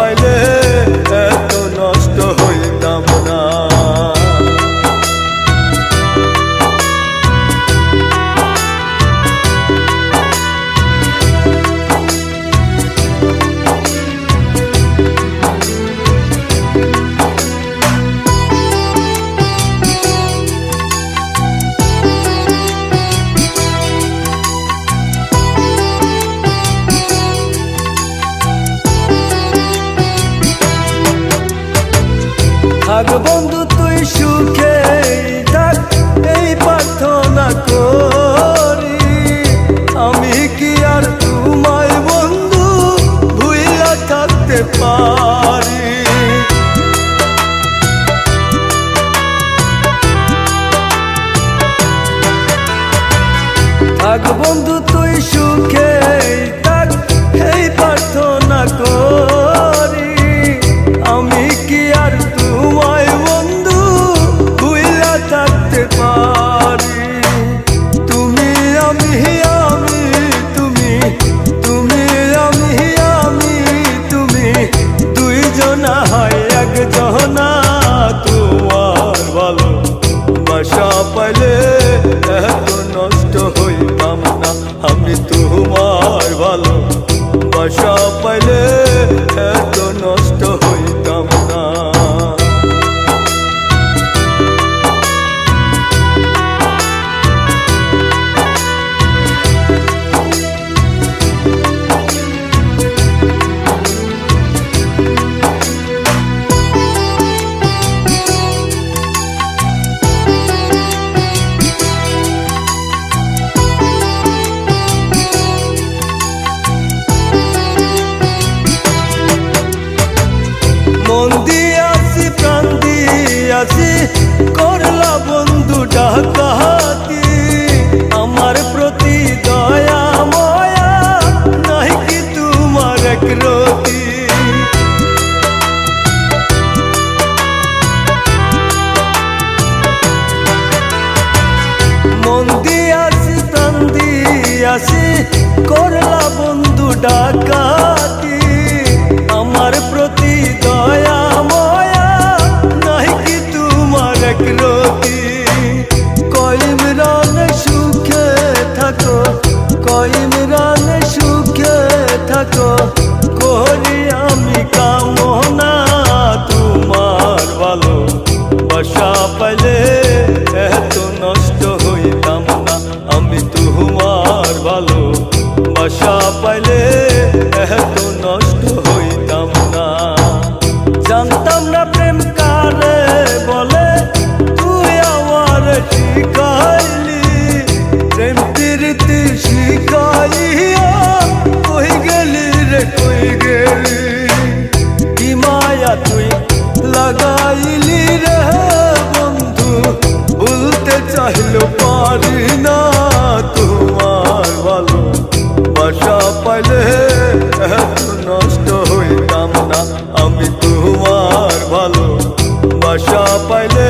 পাইলে এত নষ্ট হইতাম না। থাক বন্ধু তুই সুখে থাক, এই প্রার্থনা করি। আমি কি আর তোমায় বন্ধু ভুইলা থাকতে পারি? থাক বন্ধু তুই সুখে থাক, এই প্রার্থনা করি। আমি কি আর তোমায় বন্ধু ভুইলা থাকতে পারি? তুমি আমি আমি তুমি, তুমি আমি আমি তুমি, দুইজনা হয় একজনা। তোমার ভালো বাসা পাইলে এত নষ্ট হইতাম না। আমি তোমার ভালো বাসা পাইলে এত নষ্ট হইতাম না। মন দিয়াছি প্রাণ দিয়াছি, করলা বন্ধু ডাকাতি। আমার প্রতি দয়া ময়া নাই কি তোমার একরতি? মন দিয়াছি প্রাণ দিয়াছি, করলা বন্ধু ডাকাতি। আমার প্রতি দয়া ময়া নাই কি তোমার একরতি? কইমরানে সুখে থাকো, কইমরানে সুখে থাকো, করি আমি কামনা। তোমার ভালো বাসা পাইলে এত নষ্ট হইতাম না। আমি তোমার ভালো বাসা পাইলে এত নষ্ট হইতাম না। জানতাম না প্রেম কারে বলে, তুই আমার শিখাইলি। প্রেম প্রীতি শিখাইয়া কই গেলি রে কই গেলি? কি মায়া তুই লাগাইলি রে বন্ধু, ভুলতে চাইলেও পারি না। তোমার ভালো বাসা পাইলে এত নষ্ট হইতাম না। আমি তোমার ভালো বাসা পাইলে